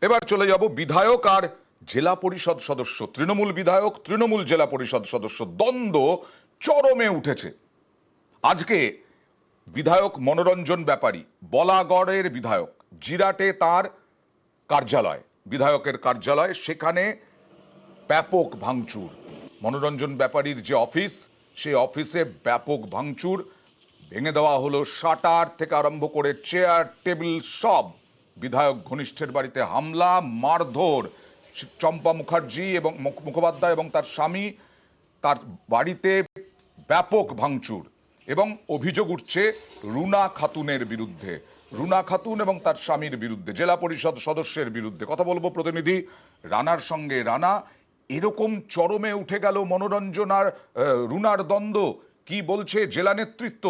এবার চলে যাব বিধায়ক আর জেলা পরিষদ সদস্য, তৃণমূল বিধায়ক তৃণমূল জেলা পরিষদ সদস্য দ্বন্দ্ব চরমে উঠেছে। আজকে বিধায়ক মনোরঞ্জন ব্যাপারী, বলাগড়ের বিধায়ক, জিরাটে তার কার্যালয়, বিধায়কের কার্যালয়, সেখানে ব্যাপক ভাঙচুর। মনোরঞ্জন ব্যাপারীর যে অফিস, সেই অফিসে ব্যাপক ভাঙচুর, ভেঙে দেওয়া হলো শাটার থেকে আরম্ভ করে চেয়ার টেবিল সব। বিধায়ক ঘনিষ্ঠের বাড়িতে হামলা, মারধর। চম্পা মুখার্জি এবং মুখোপাধ্যায় এবং তার স্বামী, তার বাড়িতে ব্যাপক ভাঙচুর এবং অভিযোগ উঠছে রুনা খাতুনের বিরুদ্ধে, রুনা খাতুন এবং তার স্বামীর বিরুদ্ধে, জেলা পরিষদ সদস্যের বিরুদ্ধে। কথা বলবো প্রতিনিধি রানার সঙ্গে। রানা, এরকম চরমে উঠে গেল মনোরঞ্জন আর রুনার দ্বন্দ্ব, কি বলছে জেলা নেতৃত্ব?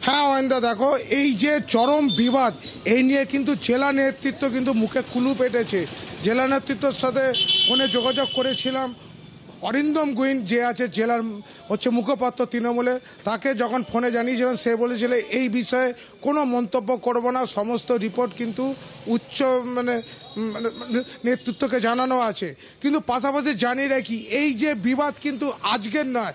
হ্যাঁ অয়ন্দা, দেখো এই যে চরম বিবাদ, এই নিয়ে কিন্তু জেলা নেতৃত্ব কিন্তু মুখে কুলু পেটেছে। জেলা নেতৃত্বের সাথে ফোনে যোগাযোগ করেছিলাম। অরিন্দম গুইন যে আছে জেলার মুখপাত্র তৃণমূলে, তাকে যখন ফোনে জানিয়েছিলাম সে বলেছিল এই বিষয়ে কোনো মন্তব্য করব না, সমস্ত রিপোর্ট কিন্তু উচ্চ নেতৃত্বকে জানানো আছে। কিন্তু পাশাপাশি জানিয়ে রাখি, এই যে বিবাদ কিন্তু আজকের নয়,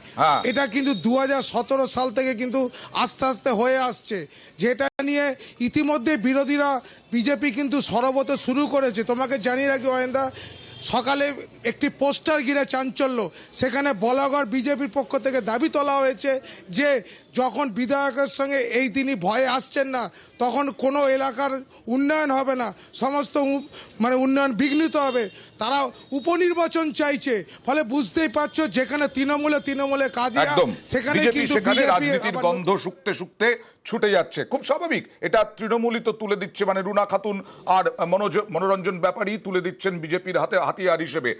এটা কিন্তু 2017 সাল থেকে কিন্তু আস্তে আস্তে হয়ে আসছে, যেটা নিয়ে ইতিমধ্যে বিরোধীরা বিজেপি কিন্তু সরবত শুরু করেছে। তোমাকে জানিয়ে রাখি অয়ন্দা, সকালে একটি পোস্টার ঘিরে চাঞ্চল্য, সেখানে বলাগড় বিজেপির পক্ষ থেকে দাবি তোলা হয়েছে যে যখন বিধায়কের সঙ্গে এই তিনি ভয়ে আসছেন না, তখন কোনো এলাকার উন্নয়ন হবে না, সমস্ত উন্নয়ন বিঘ্নিত হবে। তারা উপনির্বাচন চাইছে। ফলে বুঝতেই পারছো, যেখানে তৃণমূলে কাজিয়া, সেখানে কিন্তু রাজনীতির গন্ধ শুকতে শুকতে ছুটে যাচ্ছে। খুব স্বাভাবিক, এটা তৃণমূলই তো তুলে দিচ্ছে, মানে রুনা খাতুন আর মনোরঞ্জন ব্যাপারী তুলে দিচ্ছেন বিজেপির হাতে হাতিয়ার হিসেবে।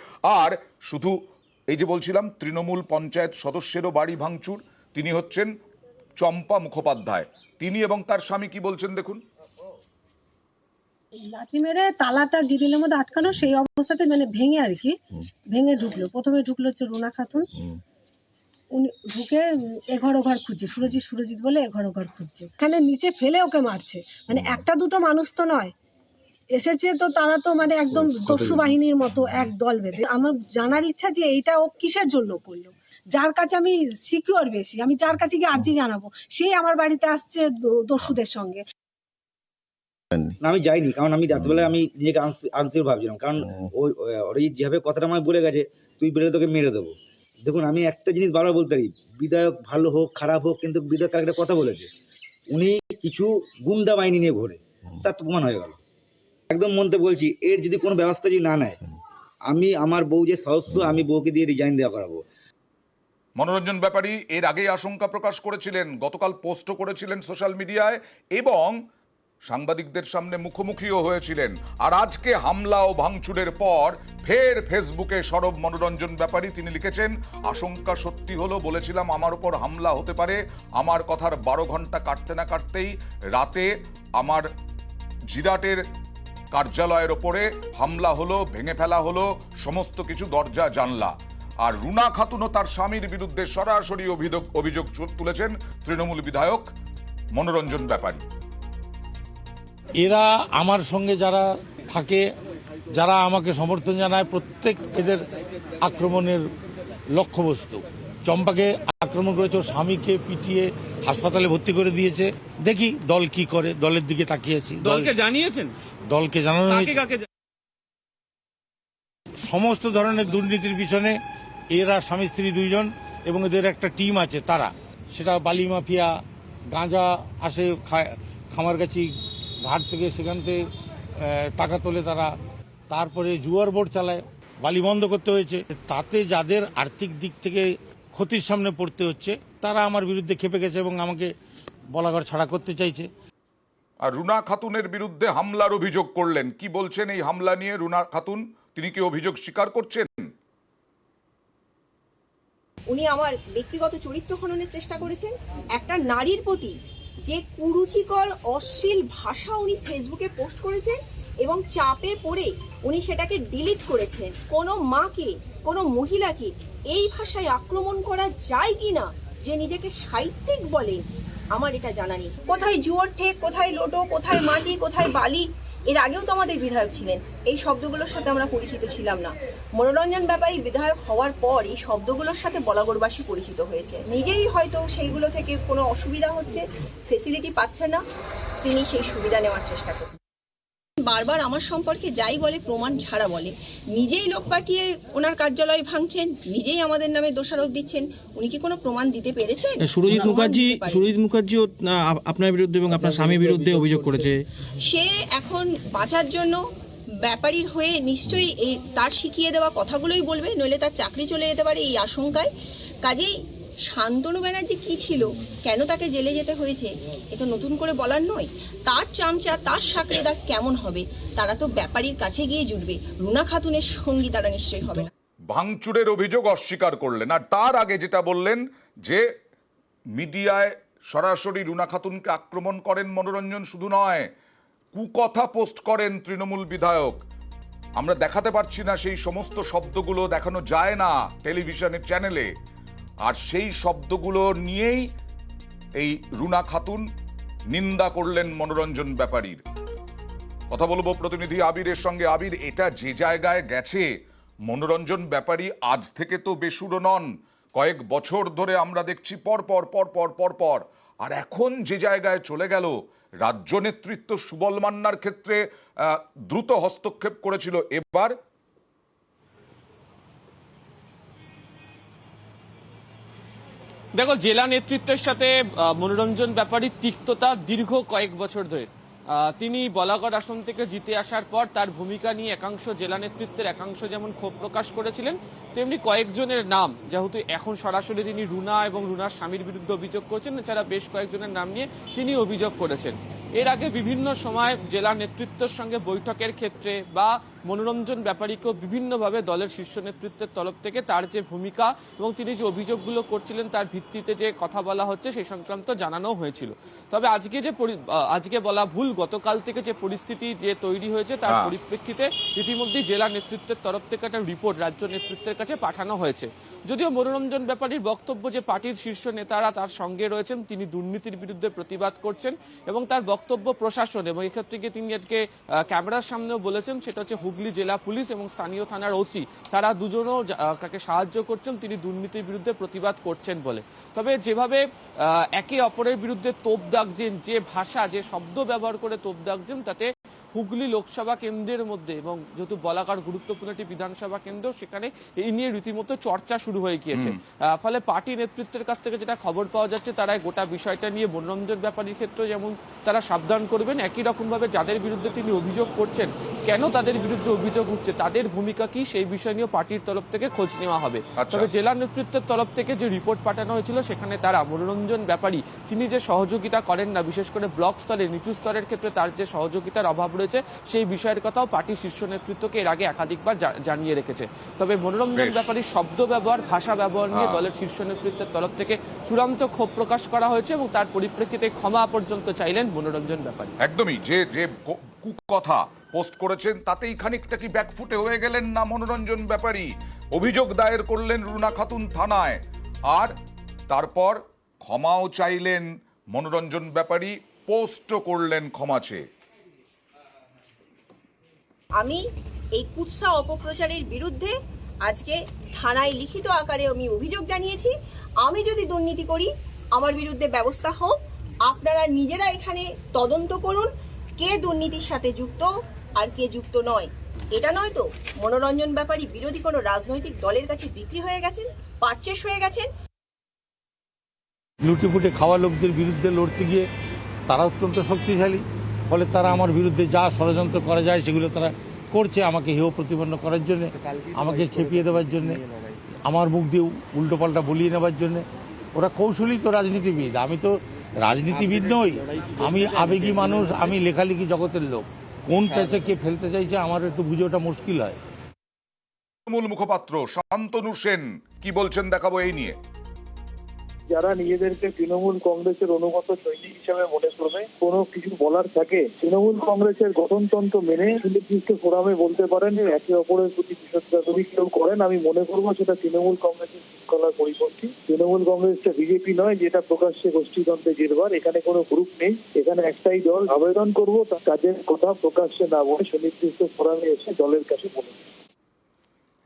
আর শুধু এই যে বলছিলাম, তৃণমূল পঞ্চায়েত সদস্যেরও বাড়ি ভাঙচুর। তিনি হচ্ছেন চম্পা মুখোপাধ্যায়, তিনি এবং তার স্বামী কি বলছেন দেখুন। লাঠি মেরে তালাটা গ্রিলের মধ্যে আটকানো, সেই অবস্থাতে ভেঙে আর কি, ভেঙে ঢুকলো। প্রথমে ঢুকলো হচ্ছে রুনা খাতুন, উনি ঢুকে এঘর ওঘর খুঁজছে, সুরজিৎ বলে এঘর ওঘর খুঁজছে, এখানে নিচে ফেলে ওকে মারছে। একটা দুটো মানুষ তো নয়, এসেছে তো তারা তো একদম দস্যু বাহিনীর মতো এক দল বেঁধে। আমার জানার ইচ্ছা যে এইটা ও কিসের জন্য করলো, যার কাছে আমি সিকিউর বেশি, আমি যার কাছে গিয়ে আর্জি জানাবো, সেই আমার বাড়িতে আসছে দস্যুদের সঙ্গে। আমি যাইনি, কারণ আমি রাতবেলায় আমি নিজেকে আনসিওর ভাবছিলাম, কারণ ওই যেভাবে কথাটা আমায় বলে গেছে, তুই বেরোলে তোকে মেরে দেবো। দেখুন, আমি একটা জিনিস বারবার বলতে পারি, বিধায়ক ভালো হোক খারাপ হোক, কিন্তু বিধায়ক একটা কথা বলেছে, উনি কিছু গুন্ডা বাহিনী নিয়ে ঘোরে, তার তো প্রমাণ হয়ে গেল। একদম মনতে বলছি, এর যদি কোনো ব্যবস্থা যদি না নেয়, আমি আমার বউ যে সদস্য, আমি বউকে দিয়ে রিজাইন দেওয়া করাবো। মনোরঞ্জন ব্যাপারী এর আগেই আশঙ্কা প্রকাশ করেছিলেন, গতকাল পোস্টও করেছিলেন সোশ্যাল মিডিয়ায় এবং সাংবাদিকদের সামনে মুখোমুখিও হয়েছিলেন। আর আজকে হামলা ও ভাঙচুরের পর ফের ফেসবুকে সরব মনোরঞ্জন ব্যাপারী। তিনি লিখেছেন, আশঙ্কা সত্যি হলো, বলেছিলাম আমার উপর হামলা হতে পারে। আমার কথার 12 ঘন্টা কাটতে না কাটতেই রাতে আমার জিরাটের কার্যালয়ের ওপরে হামলা হলো, ভেঙে ফেলা হলো সমস্ত কিছু, দরজা জানলা। আর রুনা খাতুন ও তার স্বামীর বিরুদ্ধে সরাসরি অভিযোগ তুলেছেন তৃণমূল বিধায়ক মনোরঞ্জন ব্যাপারী। এরা আমার সঙ্গে যারা থাকে, যারা আমাকে সমর্থন জানায়, প্রত্যেক এদের আক্রমণের লক্ষ্যবস্তু। চম্পাকে আক্রমণ করেছে, ওর স্বামীকে পিটিয়ে হাসপাতালে ভর্তি করে দিয়েছে। দেখি দল কি করে, দলের দিকে তাকিয়েছি। দলকে জানিয়েছেন? দলকে জানানো হয়েছে। সমস্ত ধরনের দুর্নীতির পিছনে এরা স্বামী স্ত্রী দুইজন এবং এদের একটা টিম আছে, তারা সেটা বালি মাফিয়া, গাঁজা আসে খামারগাছি ঘাট থেকে, সেখান থেকে টাকা তোলে তারা, তারপরে জুয়ার বোর্ড চালায়, বালি বন্ধ করতে হয়েছে। তাতে যাদের আর্থিক দিক থেকে ক্ষতির সামনে পড়তে হচ্ছে, তারা আমার বিরুদ্ধে খেপে গেছে এবং আমাকে বলাগড় ছাড়া করতে চাইছে। আর রুনা খাতুনের বিরুদ্ধে হামলার অভিযোগ করলেন, কি বলছেন এই হামলা নিয়ে রুনা খাতুন? তিনি কি অভিযোগ স্বীকার করছেন? উনি আমার ব্যক্তিগত চরিত্র খননের চেষ্টা করেছেন। একটা নারীর প্রতি যে কুরুচিকর অশ্লীল ভাষা উনি ফেসবুকে পোস্ট করেছেন এবং চাপে পড়ে উনি সেটাকে ডিলিট করেছেন। কোনো মাকে, কোনো মহিলাকে এই ভাষায় আক্রমণ করা যায় কি না, যে নিজেকে সাহিত্যিক বলে, আমার এটা জানা নেই। কোথায় জুয়োর ঠেক, কোথায় লোটো, কোথায় মাটি, কোথায় বালি, এর আগেও তো আমাদের বিধায়ক ছিলেন, এই শব্দগুলোর সাথে আমরা পরিচিত ছিলাম না। মনোরঞ্জন ব্যাপারী বিধায়ক হওয়ার পর এই শব্দগুলোর সাথে বলাগড়বাসী পরিচিত হয়েছে। নিজেই হয়তো সেইগুলো থেকে কোনো অসুবিধা হচ্ছে, ফেসিলিটি পাচ্ছে না, তিনি সেই সুবিধা নেওয়ার চেষ্টা করছেন। বারবার আমার সম্পর্কে যাই বলে প্রমাণ ছাড়া বলে, নিজেই লোক পাঠিয়ে ওনার কার্যালয় ভাঙছেন, নিজেই আমাদের নামে দোষারোপ দিচ্ছেন। উনি কি কোনো প্রমাণ দিতে পেরেছেন? সুরজিৎ মুখার্জিও আপনার বিরুদ্ধে এবং আপনার স্বামীর বিরুদ্ধে অভিযোগ করেছে। সে এখন বাঁচার জন্য ব্যাপারীর হয়ে নিশ্চয়ই এই তার শিখিয়ে দেওয়া কথাগুলোই বলবে, নইলে তার চাকরি চলে যেতে পারে এই আশঙ্কায়। কাজেই শান্তনু ব্যানার্জি কি ছিল, কেন তাকে জেলে যেতে হয়েছে, এটা নতুন করে বলার নয়। তার চামচা, তার সাকরেদার কেমন হবে, তারা তো ব্যাপারীর কাছে গিয়ে জুটবে, রুনা খাতুনের সঙ্গী তারা নিশ্চয়ই হবে না। ভাঙচুরের অভিযোগ অস্বীকার করলেন, আর তার আগে যেটা বললেন যে মিডিয়ায় সরাসরি রুনা খাতুনকে আক্রমণ করেন মনোরঞ্জন, শুধু নয় কুকথা পোস্ট করেন তৃণমূল বিধায়ক। আমরা দেখাতে পারছি না সেই সমস্ত শব্দগুলো, দেখানো যায় না টেলিভিশনের চ্যানেলে, আর সেই শব্দগুলো নিয়েই এই রুনা খাতুন নিন্দা করলেন মনোরঞ্জন ব্যাপারীর। কথা বলবো প্রতিনিধি আবিরের সঙ্গে। আবির, এটা যে জায়গায় গেছে, মনোরঞ্জন ব্যাপারী আজ থেকে তো বেসুরো নন, কয়েক বছর ধরে আমরা দেখছি পরপর, আর এখন যে জায়গায় চলে গেল, রাজ্য নেতৃত্ব সুবল মান্নার ক্ষেত্রে দ্রুত হস্তক্ষেপ করেছিল, এবার দেখো, জেলা নেতৃত্বের সাথে মনোরঞ্জন ব্যাপারীর তিক্ততা দীর্ঘ কয়েক বছর ধরে। তিনি বলাগড় আসন থেকে জিতে আসার পর তার ভূমিকা নিয়ে একাংশ জেলা নেতৃত্বের একাংশ যেমন ক্ষোভ প্রকাশ করেছিলেন, তেমনি কয়েকজনের নাম, যেহেতু এখন সরাসরি তিনি রুনা এবং রুনার স্বামীর বিরুদ্ধে অভিযোগ করছেন, এছাড়া বেশ কয়েকজনের নাম নিয়ে তিনি অভিযোগ করেছেন। এর আগে বিভিন্ন সময় জেলা নেতৃত্বের সঙ্গে বৈঠকের ক্ষেত্রে বা মনোরঞ্জন ব্যাপারীকেও বিভিন্নভাবে দলের শীর্ষ নেতৃত্বের তরফ থেকে তার যে ভূমিকা এবং তিনি যে অভিযোগগুলো করছিলেন তার ভিত্তিতে যে কথা বলা হচ্ছে সেই সংক্রান্ত জানানো হয়েছিল। তবে আজকে বলা ভুল, গতকাল থেকে যে পরিস্থিতি যে তৈরি হয়েছে তার পরিপ্রেক্ষিতে ইতিমধ্যে জেলা নেতৃত্বের তরফ থেকে একটা রিপোর্ট রাজ্য নেতৃত্বের কাছে পাঠানো হয়েছে। যদিও মনোরঞ্জন ব্যাপারীর বক্তব্য যে পার্টির শীর্ষ নেতারা তার সঙ্গে রয়েছেন, তিনি দুর্নীতির বিরুদ্ধে প্রতিবাদ করছেন এবং তার বক্তব্য প্রশাসন এবং এক্ষেত্রে গিয়ে তিনি আজকে ক্যামেরার সামনেও বলেছেন, সেটা হচ্ছে হুগলি জেলা পুলিশ এবং স্থানীয় থানার ওসি, তারা দুজনও তাকে সাহায্য করছেন, তিনি দুর্নীতির বিরুদ্ধে প্রতিবাদ করছেন বলে। তবে যেভাবে একে অপরের বিরুদ্ধে তোপ দাগছেন, যে ভাষা, যে শব্দ ব্যবহার করে তোপ দাগছেন, তাতে হুগলি লোকসভা কেন্দ্রের মধ্যে এবং যেহেতু বলাগড় গুরুত্বপূর্ণ একটি বিধানসভা কেন্দ্র, সেখানে এই নিয়ে রীতিমতো চর্চা শুরু হয়ে গিয়েছে। ফলে পার্টি নেতৃত্বের কাছ থেকে যেটা খবর পাওয়া যাচ্ছে, তারা গোটা বিষয়টা নিয়ে মনোরঞ্জন ব্যাপারীর ক্ষেত্রে যেমন তারা সাবধান করবেন, একই রকমভাবে যাদের বিরুদ্ধে তিনি অভিযোগ করছেন, কেন তাদের বিরুদ্ধে অভিযোগ উঠছে, তাদের ভূমিকা কি, সেই বিষয় নিয়ে পার্টির তরফ থেকে খোঁজ নেওয়া হবে। তবে জেলা নেতৃত্বের তরফ থেকে যে রিপোর্ট পাঠানো হয়েছিল, সেখানে তারা মনোরঞ্জন ব্যাপারী তিনি যে সহযোগিতা করেন না, বিশেষ করে ব্লক স্তরে, নিচু স্তরের ক্ষেত্রে তার যে সহযোগিতার অভাব রয়েছে, সেই বিষয়ের কথাও পার্টির শীর্ষ নেতৃত্বকে এর আগে একাধিকবার জানিয়ে রেখেছে। তবে মনোরঞ্জন ব্যাপারীর শব্দ ব্যবহার, ভাষা ব্যবহার নিয়ে দলের শীর্ষ নেতৃত্বের তরফ থেকে চূড়ান্ত ক্ষোভ প্রকাশ করা হয়েছে এবং তার পরিপ্রেক্ষিতে ক্ষমা পর্যন্ত চাইলেন মনোরঞ্জন ব্যাপারী। একদমই যে কথা পোস্ট করেছেন তাতেই খানিকটা কি ব্যাকফুটে হয়ে গেলেন না মনোরঞ্জন ব্যাপারী? অভিযোগ দায়ের করলেন রুনা খাতুন থানায়, আর তারপর ক্ষমাও চাইলেন মনোরঞ্জন ব্যাপারী, পোস্টও করলেন ক্ষমা চেয়ে। আমি এই কুৎসা অপপ্রচারের বিরুদ্ধে আজকে থানায় লিখিত আকারে আমি অভিযোগ জানিয়েছি। আমি যদি দুর্নীতি করি, আমার বিরুদ্ধে ব্যবস্থা হোক। আপনারা নিজেরা এখানে তদন্ত করুন, কে দুর্নীতির সাথে যুক্ত আর কে যুক্ত নয়। এটা নয় তো মনোরঞ্জন ব্যাপারী বিরোধী কোনো রাজনৈতিক দলের কাছে বিক্রি হয়ে গেছেন, পারচেস হয়ে গেছেন। লুটেপুটে খাওয়া লোকদের বিরুদ্ধে লড়তে গিয়ে তারা অত্যন্ত শক্তিশালী, ফলে তারা আমার বিরুদ্ধে যা ষড়যন্ত্র করা যায় সেগুলো তারা করছে, আমাকে হেয় প্রতিপন্ন করার জন্য, আমাকে খেপিয়ে দেওয়ার জন্য, আমার মুখ দিয়ে উল্টোপাল্টা বলিয়ে নেওয়ার জন্য। ওরা কৌশলী তো রাজনীতিবিদ, আমি তো রাজনীতিবিদ নই, আমি আবেগী মানুষ, আমি লেখালেখি জগতের লোক। কোন প্যাচে কে ফেলতে চাইছে আমার একটু বুঝে ওঠা মুশকিল হয়। মূল মুখপাত্র শান্তনু সেন কি বলছেন দেখাবো এই নিয়ে। যারা নিজেদেরকে তৃণমূল কংগ্রেসের অনুগত সৈনিক হিসেবে মনে করবে, কোনো কিছু বলার থাকে তৃণমূল কংগ্রেসের গঠনতন্ত্র মেনে সুনির্দিষ্ট ফোরামে বলতে পারেন, একে অপরের প্রতি বিশেষ কেউ করেন, আমি মনে করবো সেটা তৃণমূল কংগ্রেসের শৃঙ্খলার পরিপন্থী। তৃণমূল কংগ্রেসটা বিজেপি নয় যেটা প্রকাশ্যে গোষ্ঠীদ্বন্দ্বে জেরবার। এখানে কোনো গ্রুপ নেই, এখানে একটাই দল। আবেদন করবো তাদের কথা প্রকাশ্যে না বলে সুনির্দিষ্ট ফোরামে এসে দলের কাছে বলুন।